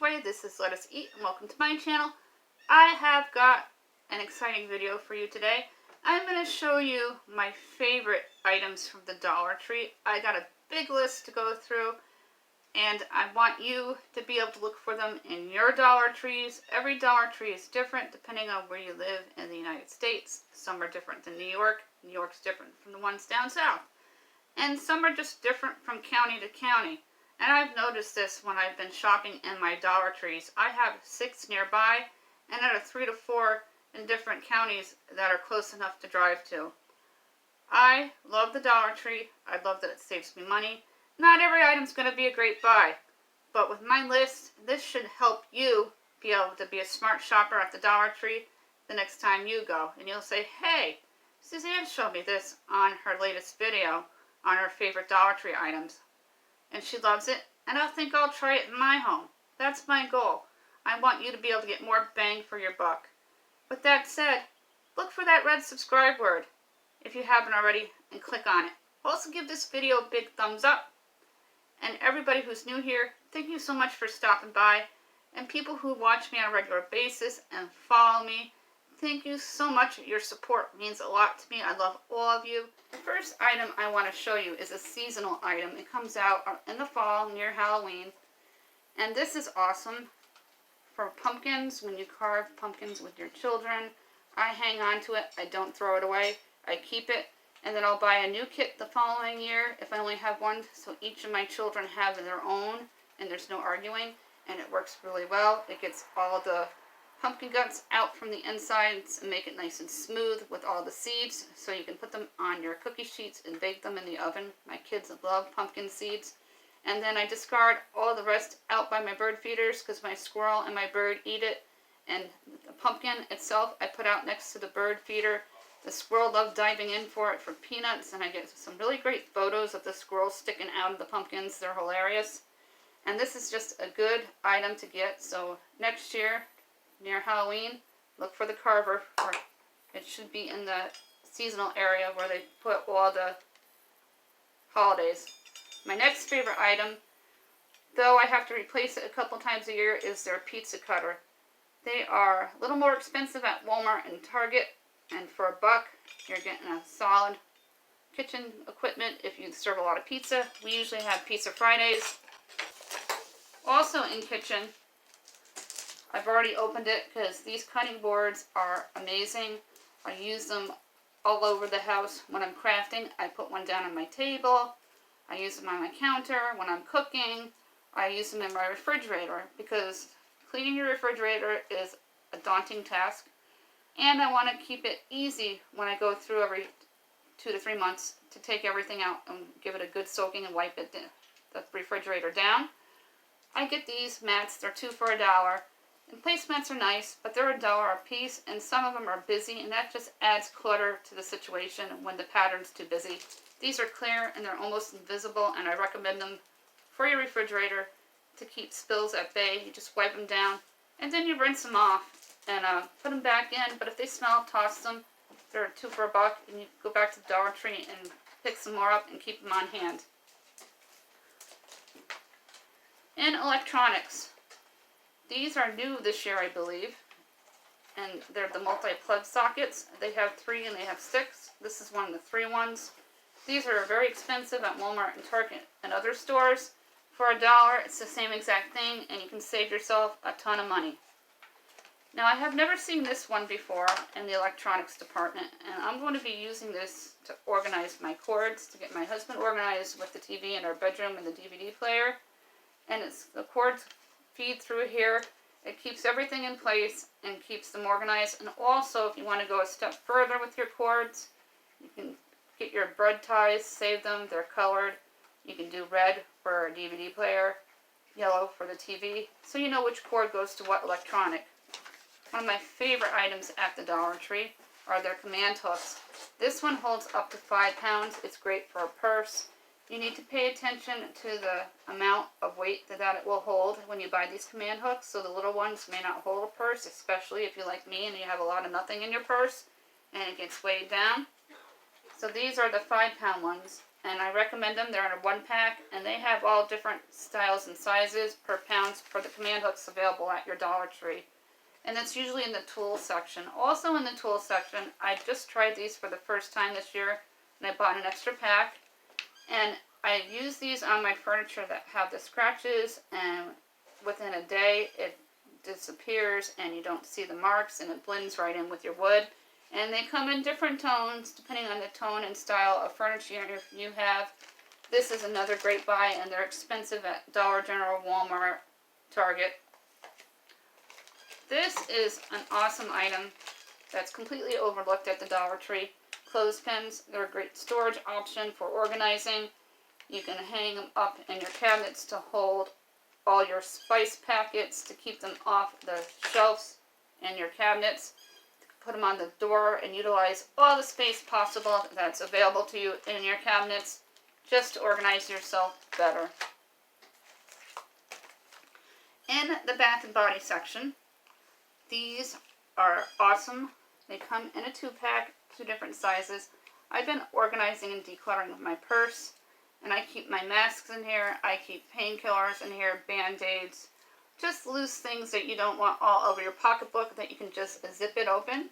everybody, this is Let Us Eat and welcome to my channel. I have got an exciting video for you today. I'm going to show you my favorite items from the Dollar Tree. I got a big list to go through and I want you to be able to look for them in your Dollar Trees. Every Dollar Tree is different depending on where you live in the United States. Some are different than New York. New York's different from the ones down south. And some are just different from county to county. And I've noticed this when I've been shopping in my Dollar Trees. I have 6 nearby, and there are 3 to 4 in different counties that are close enough to drive to. I love the Dollar Tree. I love that it saves me money. Not every item's going to be a great buy, but with my list, this should help you be able to be a smart shopper at the Dollar Tree the next time you go. And you'll say, hey, Suzanne showed me this on her latest video on her favorite Dollar Tree items. And she loves it, and I think I'll try it in my home. That's my goal. I want you to be able to get more bang for your buck. With that said, look for that red subscribe word if you haven't already and click on it. Also give this video a big thumbs up. And everybody who's new here, thank you so much for stopping by. And people who watch me on a regular basis and follow me, thank you so much. Your support means a lot to me. I love all of you. The first item I want to show you is a seasonal item. It comes out in the fall near Halloween. And this is awesome for pumpkins. When you carve pumpkins with your children, I hang on to it. I don't throw it away. I keep it. And then I'll buy a new kit the following year if I only have one. So each of my children have their own and there's no arguing. And it works really well. It gets all the pumpkin guts out from the insides and make it nice and smooth with all the seeds, so you can put them on your cookie sheets and bake them in the oven. My kids love pumpkin seeds. And then I discard all the rest out by my bird feeders because my squirrel and my bird eat it. And the pumpkin itself I put out next to the bird feeder. The squirrel loves diving in for it for peanuts, and I get some really great photos of the squirrel sticking out of the pumpkins. They're hilarious. And this is just a good item to get. So next year, near Halloween, look for the carver, or it should be in the seasonal area where they put all the holidays. My next favorite item, though I have to replace it a couple times a year, is their pizza cutter. They are a little more expensive at Walmart and Target, and for $1, you're getting a solid kitchen equipment if you serve a lot of pizza. We usually have Pizza Fridays. Also in kitchen, I've already opened it because these cutting boards are amazing. I use them all over the house when I'm crafting. I put one down on my table. I use them on my counter when I'm cooking. I use them in my refrigerator because cleaning your refrigerator is a daunting task. And I want to keep it easy when I go through every 2 to 3 months to take everything out and give it a good soaking and wipe it the refrigerator down. I get these mats. They're 2 for $1. And placemats are nice, but they're $1 a piece, and some of them are busy, and that just adds clutter to the situation when the pattern's too busy. These are clear, and they're almost invisible, and I recommend them for your refrigerator to keep spills at bay. You just wipe them down, and then you rinse them off and put them back in. But if they smell, toss them. They're 2 for $1, and you go back to the Dollar Tree and pick some more up and keep them on hand. And electronics. These are new this year, I believe, and they're the multi-plug sockets. They have 3 and they have 6. This is one of the 3 ones. These are very expensive at Walmart and Target and other stores. For $1, it's the same exact thing, and you can save yourself a ton of money. Now, I have never seen this one before in the electronics department, and I'm going to be using this to organize my cords, to get my husband organized with the TV in our bedroom and the DVD player. And the cords feed through here. It keeps everything in place and keeps them organized. And also, if you want to go a step further with your cords, you can get your bread ties, save them, they're colored. You can do red for a DVD player, yellow for the TV, so you know which cord goes to what electronic. One of my favorite items at the Dollar Tree are their command hooks. This one holds up to 5 pounds. It's great for a purse. You need to pay attention to the amount of weight that it will hold when you buy these command hooks. So the little ones may not hold a purse, especially if you're like me and you have a lot of nothing in your purse and it gets weighed down. So these are the 5-pound ones. and I recommend them. They're in a 1-pack, and they have all different styles and sizes per pounds for the command hooks available at your Dollar Tree. And that's usually in the tool section. Also in the tool section, I just tried these for the first time this year, and I bought an extra pack. And I use these on my furniture that have the scratches, and within a day it disappears and you don't see the marks, and it blends right in with your wood. And they come in different tones depending on the tone and style of furniture you have. This is another great buy, and they're expensive at Dollar General, Walmart, Target. This is an awesome item that's completely overlooked at the Dollar Tree. Clothespins, they're a great storage option for organizing. You can hang them up in your cabinets to hold all your spice packets, to keep them off the shelves in your cabinets. Put them on the door and utilize all the space possible that's available to you in your cabinets, just to organize yourself better. In the Bath and Body section, these are awesome. They come in a 2-pack, 2 different sizes. I've been organizing and decluttering my purse, and I keep my masks in here. I keep painkillers in here, Band-Aids, just loose things that you don't want all over your pocketbook, that you can just zip it open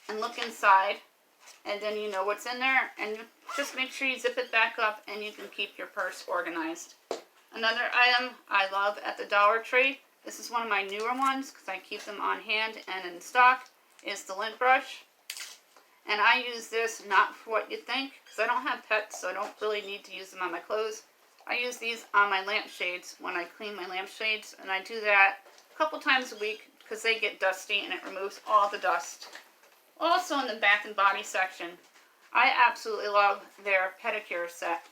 and look inside, and then you know what's in there, and you just make sure you zip it back up and you can keep your purse organized. Another item I love at the Dollar Tree, this is one of my newer ones because I keep them on hand and in stock, is the Lint Brush. And I use this not for what you think, because I don't have pets, so I don't really need to use them on my clothes. I use these on my lampshades when I clean my lampshades, and I do that a couple times a week because they get dusty and it removes all the dust. Also in the Bath and Body section, I absolutely love their Pedicure Set.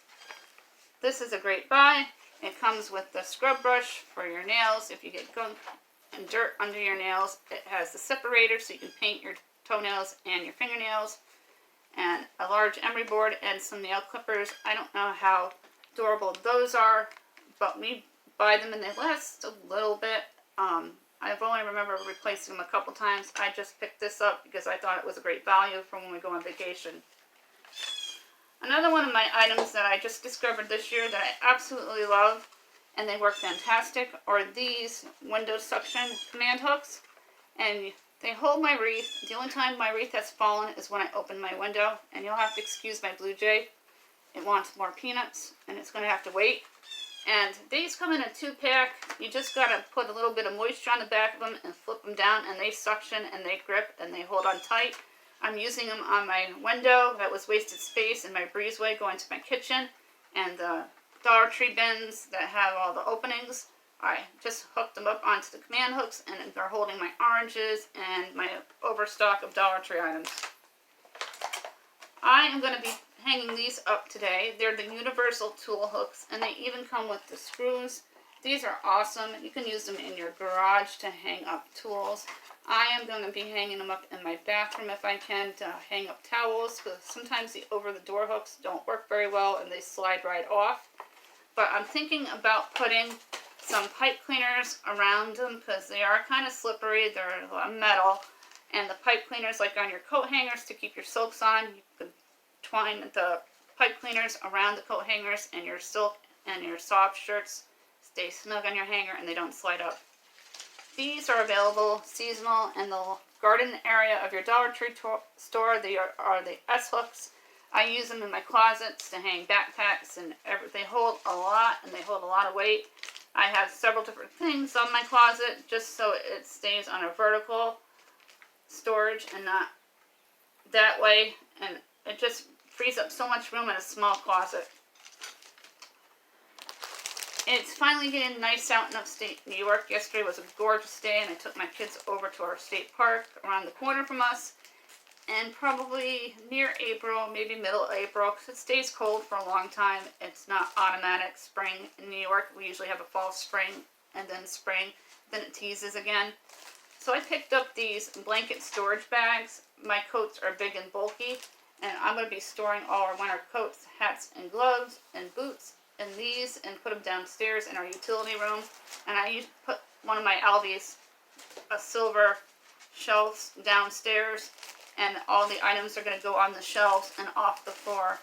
This is a great buy. It comes with the scrub brush for your nails. If you get gunk and dirt under your nails, it has the separator so you can paint your toenails and your fingernails, and a large emery board and some nail clippers. I don't know how durable those are, but we buy them and they last a little bit. I've only remember replacing them a couple times. I just picked this up because I thought it was a great value for when we go on vacation. Another one of my items that I just discovered this year that I absolutely love, and they work fantastic, are these window suction command hooks. And they hold my wreath. The only time my wreath has fallen is when I open my window, and you'll have to excuse my blue jay. It wants more peanuts, and it's going to have to wait. And these come in a 2-pack. You just got to put a little bit of moisture on the back of them and flip them down, and they suction and they grip and they hold on tight. I'm using them on my window that was wasted space in my breezeway going to my kitchen, and the Dollar Tree bins that have all the openings. I just hooked them up onto the command hooks, and they're holding my oranges and my overstock of Dollar Tree items. I am going to be hanging these up today. They're the universal tool hooks, and they even come with the screws. These are awesome. You can use them in your garage to hang up tools. I am going to be hanging them up in my bathroom if I can, to hang up towels, because sometimes the over-the-door hooks don't work very well and they slide right off. But I'm thinking about putting some pipe cleaners around them because they are kind of slippery. They're metal. And the pipe cleaners, like on your coat hangers to keep your silks on, you can twine the pipe cleaners around the coat hangers, and your silk and your soft shirts stay snug on your hanger and they don't slide up. These are available seasonal in the garden area of your Dollar Tree store. They are the S-hooks. I use them in my closets to hang backpacks, and they hold a lot, and they hold a lot of weight. I have several different things on my closet just so it stays on a vertical storage and not that way, and it just frees up so much room in a small closet. It's finally getting nice out in upstate New York. Yesterday was a gorgeous day, and I took my kids over to our state park around the corner from us. And probably near April, maybe middle of April, because it stays cold for a long time. It's not automatic spring. In New York, we usually have a fall, spring, and then spring. Then it teases again. So I picked up these blanket storage bags. My coats are big and bulky, and I'm going to be storing all our winter coats, hats, and gloves, and boots in these, and put them downstairs in our utility room. And I put one of my Aldi's silver shelves downstairs, and all the items are going to go on the shelves and off the floor.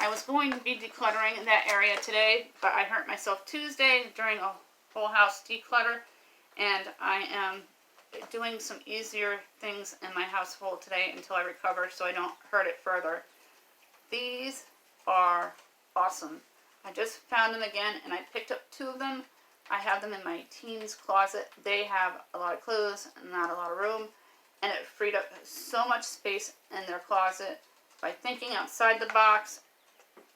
I was going to be decluttering that area today, but I hurt myself Tuesday during a whole house declutter, and I am doing some easier things in my household today until I recover so I don't hurt it further. These are awesome. I just found them again, and I picked up 2 of them. I have them in my teen's closet. They have a lot of clothes and not a lot of room, and it freed up so much space in their closet by thinking outside the box,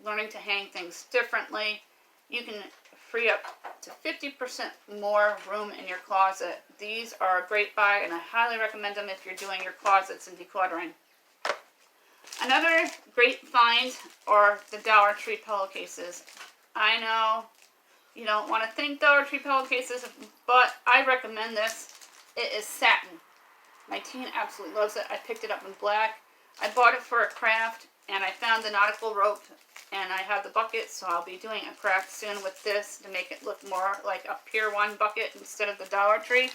learning to hang things differently. You can free up to 50% more room in your closet. These are a great buy, and I highly recommend them if you're doing your closets and decluttering. Another great find are the Dollar Tree pillowcases. I know you don't want to think Dollar Tree pillowcases, but I recommend this. It is satin. My teen absolutely loves it. I picked it up in black. I bought it for a craft, and I found the nautical rope, and I have the bucket, so I'll be doing a craft soon with this to make it look more like a Pier 1 bucket instead of the Dollar Tree.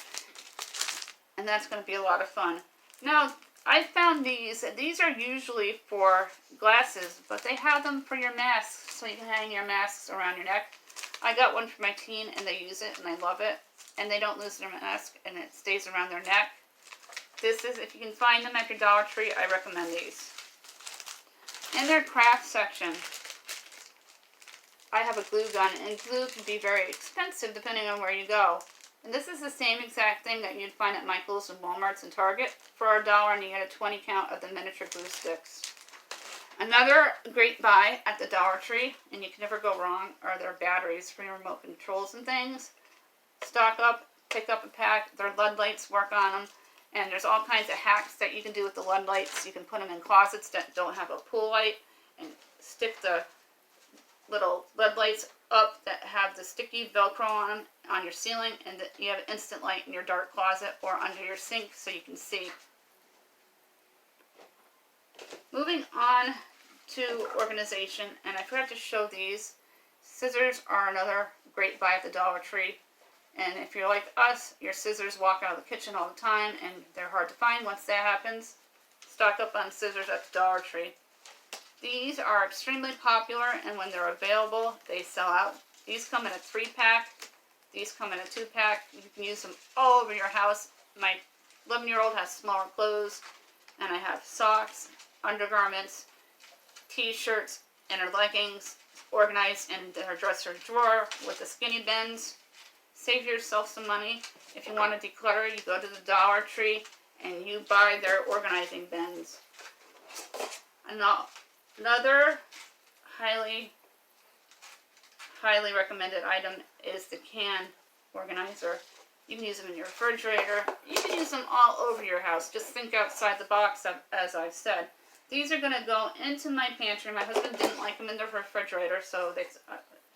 And that's going to be a lot of fun. Now, I found these. These are usually for glasses, but they have them for your masks, so you can hang your masks around your neck. I got one for my teen, and they use it, and they love it. And they don't lose their mask, and it stays around their neck. This is, if you can find them at your Dollar Tree, I recommend these. In their craft section, I have a glue gun, and glue can be very expensive depending on where you go. And this is the same exact thing that you'd find at Michael's and Walmart's and Target for $1, and you get a 20 count of the miniature glue sticks. Another great buy at the Dollar Tree, and you can never go wrong, are their batteries for your remote controls and things. Stock up, pick up a pack. Their LED lights work on them, and there's all kinds of hacks that you can do with the LED lights. You can put them in closets that don't have a pool light and stick the little LED lights up that have the sticky Velcro on them on your ceiling, and that you have instant light in your dark closet or under your sink so you can see. Moving on to organization, and I forgot to show these. Scissors are another great buy at the Dollar Tree. And if you're like us, your scissors walk out of the kitchen all the time and they're hard to find once that happens. Stock up on scissors at the Dollar Tree. These are extremely popular, and when they're available, they sell out. These come in a 3-pack. These come in a 2-pack. You can use them all over your house. My 11-year-old has smaller clothes, and I have socks, undergarments, t-shirts, and her leggings organized in her dresser drawer with the skinny bins. Save yourself some money. If you want to declutter, you go to the Dollar Tree and you buy their organizing bins. Another highly recommended item is the can organizer. You can use them in your refrigerator. You can use them all over your house. Just think outside the box, as I've said. These are going to go into my pantry. My husband didn't like them in the refrigerator, so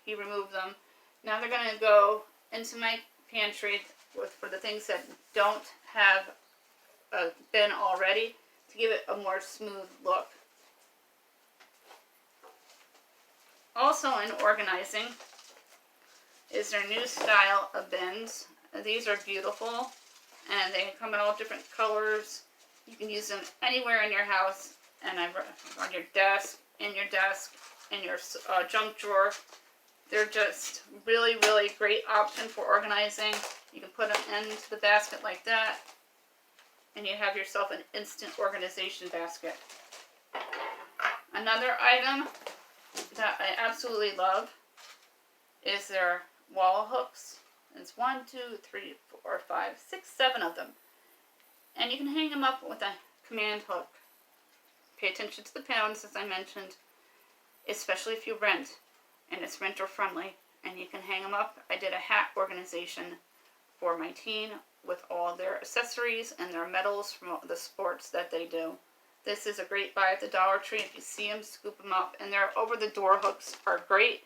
he removed them. Now they're going to go into my pantry for the things that don't have a bin already to give it a more smooth look. Also in organizing is their new style of bins. These are beautiful, and they come in all different colors. You can use them anywhere in your house, and on your desk, in your junk drawer. They're just really, really great option for organizing. You can put them into the basket like that, and you have yourself an instant organization basket. Another item that I absolutely love is their wall hooks. It's 1, 2, 3, 4, 5, 6, 7 of them. And you can hang them up with a command hook. Pay attention to the pounds, as I mentioned, especially if you rent, and it's renter friendly, and you can hang them up. I did a hat organization for my teen with all their accessories and their medals from the sports that they do. This is a great buy at the Dollar Tree. If you see them, scoop them up. And their over-the-door hooks are great.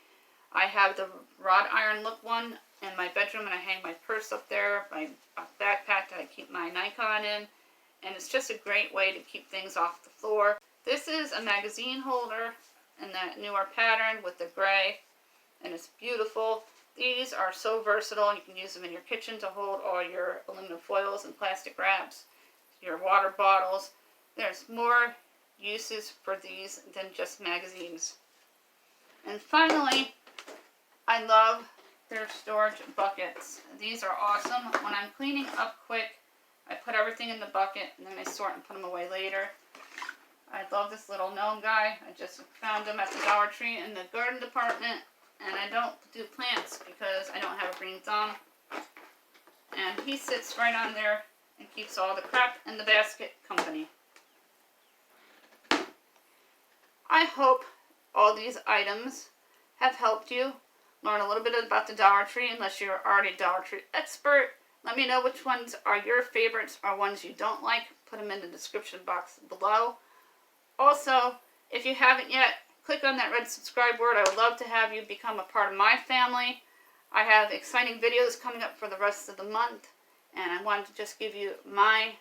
I have the wrought iron look one in my bedroom, and I hang my purse up there, my backpack that I keep my Nikon in. And it's just a great way to keep things off the floor. This is a magazine holder in that newer pattern with the gray, and it's beautiful. These are so versatile. You can use them in your kitchen to hold all your aluminum foils and plastic wraps, your water bottles. There's more uses for these than just magazines. And finally, I love their storage buckets. These are awesome. When I'm cleaning up quick, I put everything in the bucket and then I sort and put them away later. I love this little gnome guy. I just found him at the Dollar Tree in the garden department. And I don't do plants because I don't have a green thumb. And he sits right on there and keeps all the crap in the basket company. I hope all these items have helped you learn a little bit about the Dollar Tree. Unless you're already a Dollar Tree expert, let me know which ones are your favorites or ones you don't like. Put them in the description box below. Also, if you haven't yet, click on that red subscribe word. I would love to have you become a part of my family. I have exciting videos coming up for the rest of the month, and I wanted to just give you my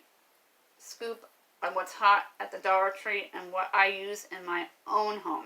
scoop on what's hot at the Dollar Tree and what I use in my own home.